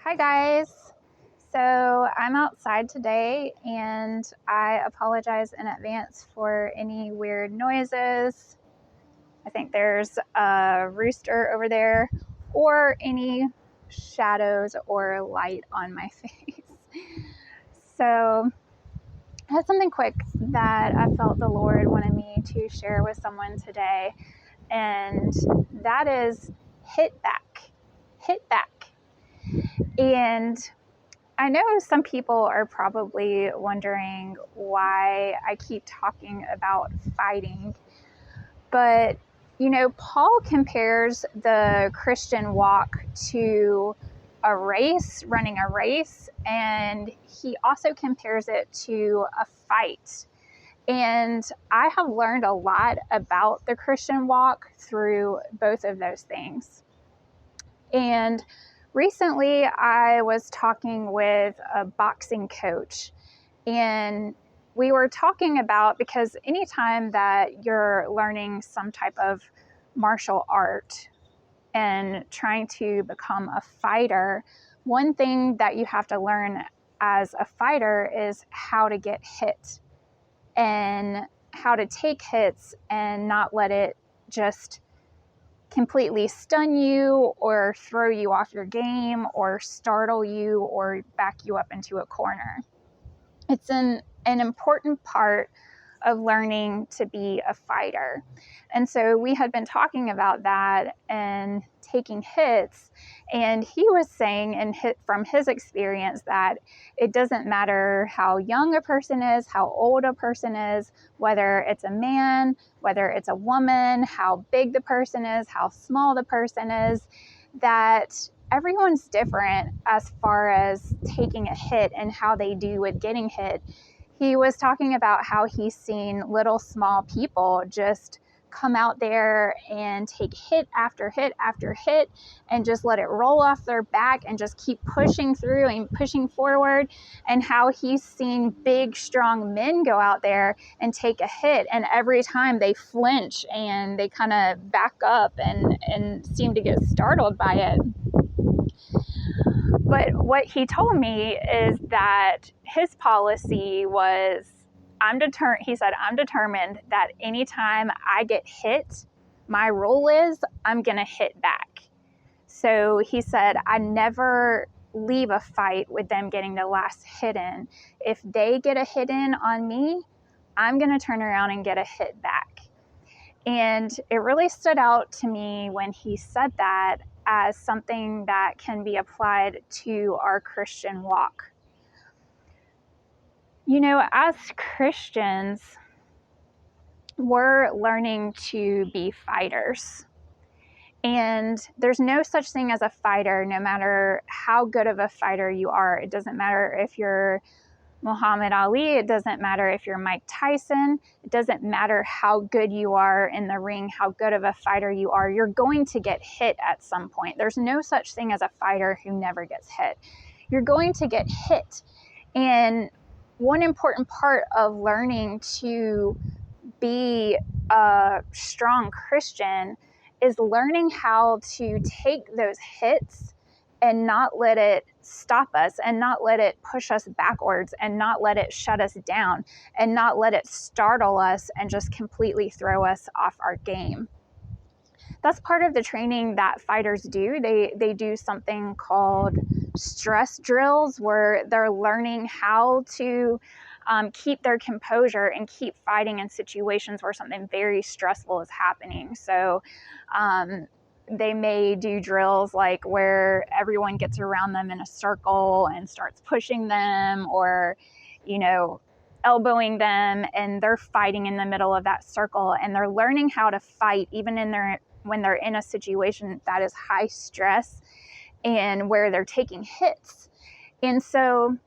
Hi guys. So I'm outside today and I apologize in advance for any weird noises. I think there's a rooster over there or any shadows or light on my face. So I had something quick that I felt the Lord wanted me to share with someone today, and that is hit back. Hit back. And I know some people are probably wondering why I keep talking about fighting, but Paul compares the Christian walk to a race, running a race, and he also compares it to a fight. And I have learned a lot about the Christian walk through both of those things. And recently, I was talking with a boxing coach, and we were talking about, because anytime that you're learning some type of martial art and trying to become a fighter, one thing that you have to learn as a fighter is how to get hit and how to take hits and not let it just completely stun you or throw you off your game or startle you or back you up into a corner. It's an important part of learning to be a fighter. And so we had been talking about that and taking hits, and he was saying from his experience that it doesn't matter how young a person is, how old a person is, whether it's a man, whether it's a woman, how big the person is, how small the person is, that everyone's different as far as taking a hit and how they do with getting hit. He was talking about how he's seen little small people just come out there and take hit after hit after hit and just let it roll off their back and just keep pushing through and pushing forward, and how he's seen big strong men go out there and take a hit, and every time they flinch and they kind of back up and seem to get startled by it. But what he told me is that his policy was, he said, I'm determined that anytime I get hit, my rule is I'm going to hit back. So he said, I never leave a fight with them getting the last hit in. If they get a hit in on me, I'm going to turn around and get a hit back. And it really stood out to me when he said that as something that can be applied to our Christian walk. As Christians, we're learning to be fighters. And there's no such thing as a fighter, no matter how good of a fighter you are. It doesn't matter if you're Muhammad Ali, it doesn't matter if you're Mike Tyson, it doesn't matter how good you are in the ring, how good of a fighter you are, you're going to get hit at some point. There's no such thing as a fighter who never gets hit. You're going to get hit. And one important part of learning to be a strong Christian is learning how to take those hits and not let it stop us and not let it push us backwards and not let it shut us down and not let it startle us and just completely throw us off our game. That's part of the training that fighters do. They do something called stress drills, where they're learning how to keep their composure and keep fighting in situations where something very stressful is happening. So they may do drills like where everyone gets around them in a circle and starts pushing them, or, elbowing them, and they're fighting in the middle of that circle, and they're learning how to fight even when they're in a situation that is high stress and where they're taking hits. And so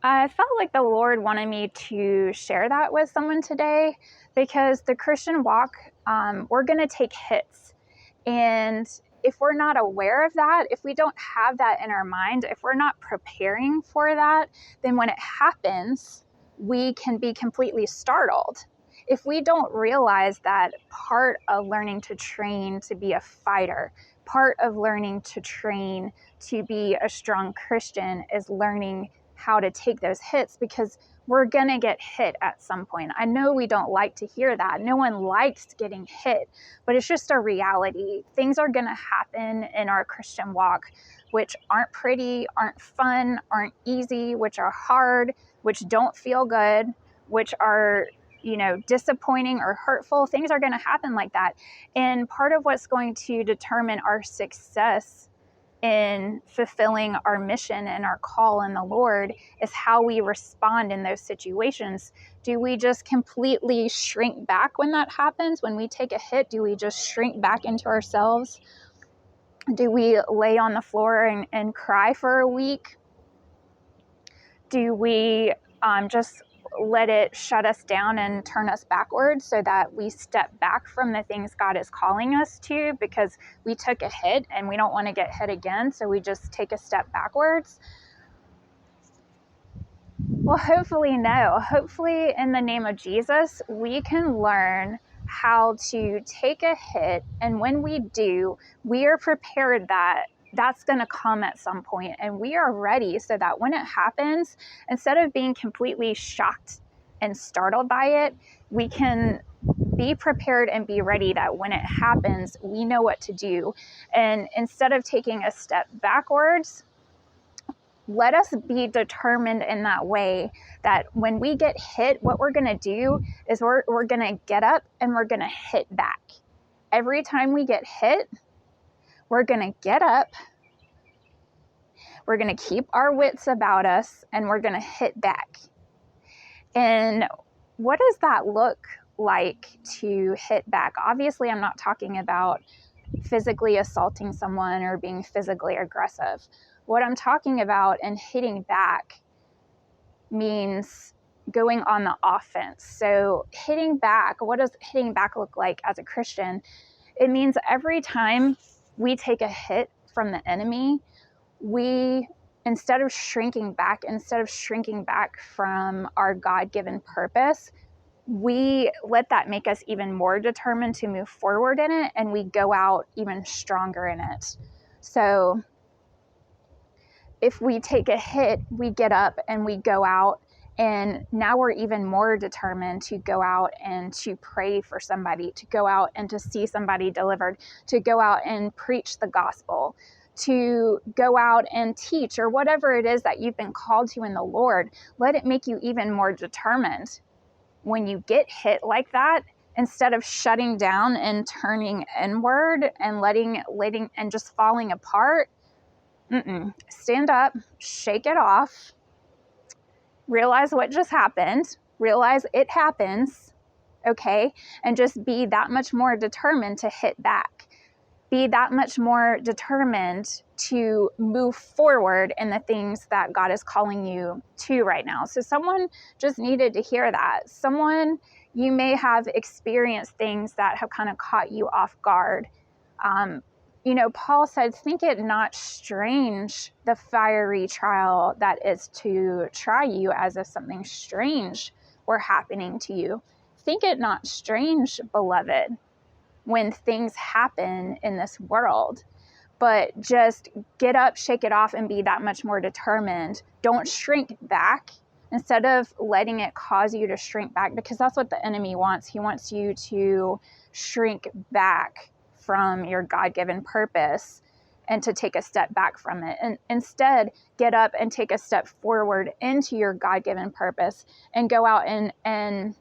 I felt like the Lord wanted me to share that with someone today, because the Christian walk, we're going to take hits. And if we're not aware of that, if we don't have that in our mind, if we're not preparing for that, then when it happens, we can be completely startled. If we don't realize that part of learning to train to be a fighter, part of learning to train to be a strong Christian is learning how to take those hits, because we're going to get hit at some point. I know we don't like to hear that. No one likes getting hit, but it's just a reality. Things are going to happen in our Christian walk, which aren't pretty, aren't fun, aren't easy, which are hard, which don't feel good, which are, disappointing or hurtful. Things are going to happen like that. And part of what's going to determine our success in fulfilling our mission and our call in the Lord is how we respond in those situations. Do we just completely shrink back when that happens? When we take a hit, do we just shrink back into ourselves? Do we lay on the floor and cry for a week? Do we just let it shut us down and turn us backwards so that we step back from the things God is calling us to because we took a hit and we don't want to get hit again, so we just take a step backwards? Well, hopefully no. Hopefully in the name of Jesus, we can learn how to take a hit, and when we do, we are prepared that that's going to come at some point, and we are ready so that when it happens, instead of being completely shocked and startled by it, we can be prepared and be ready that when it happens, we know what to do. And instead of taking a step backwards, let us be determined in that way that when we get hit, what we're going to do is we're going to get up and we're going to hit back. Every time we get hit, we're going to get up, we're going to keep our wits about us, and we're going to hit back. And what does that look like to hit back? Obviously, I'm not talking about physically assaulting someone or being physically aggressive. What I'm talking about in hitting back means going on the offense. So hitting back, what does hitting back look like as a Christian? It means every time we take a hit from the enemy, we, instead of shrinking back from our God-given purpose, we let that make us even more determined to move forward in it, and we go out even stronger in it. So if we take a hit, we get up and we go out, and now we're even more determined to go out and to pray for somebody, to go out and to see somebody delivered, to go out and preach the gospel, to go out and teach, or whatever it is that you've been called to in the Lord. Let it make you even more determined. When you get hit like that, instead of shutting down and turning inward and letting and just falling apart, stand up, shake it off, realize what just happened, realize it happens, okay, and just be that much more determined to hit back. Be that much more determined to move forward in the things that God is calling you to right now. So someone just needed to hear that. Someone, you may have experienced things that have kind of caught you off guard. Paul said, think it not strange, the fiery trial that is to try you, as if something strange were happening to you. Think it not strange, beloved, when things happen in this world, but just get up, shake it off, and be that much more determined. Don't shrink back. Instead of letting it cause you to shrink back, because that's what the enemy wants. He wants you to shrink back from your God-given purpose and to take a step back from it. And instead, get up and take a step forward into your God-given purpose and go out and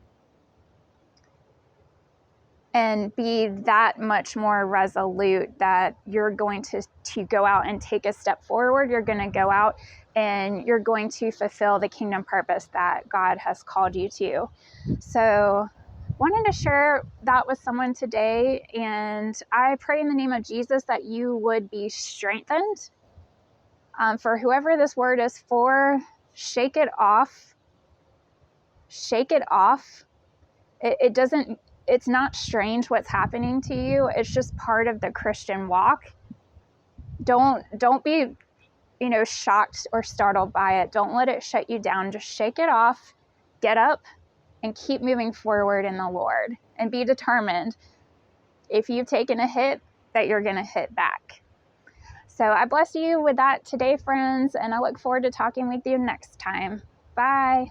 be that much more resolute that you're going to go out and take a step forward. You're going to go out and you're going to fulfill the kingdom purpose that God has called you to. So wanted to share that with someone today, and I pray in the name of Jesus that you would be strengthened. For whoever this word is for, shake it off. Shake it off. It's not strange what's happening to you. It's just part of the Christian walk. Don't be, shocked or startled by it. Don't let it shut you down. Just shake it off, get up, and keep moving forward in the Lord, and be determined. If you've taken a hit, that you're going to hit back. So I bless you with that today, friends, and I look forward to talking with you next time. Bye.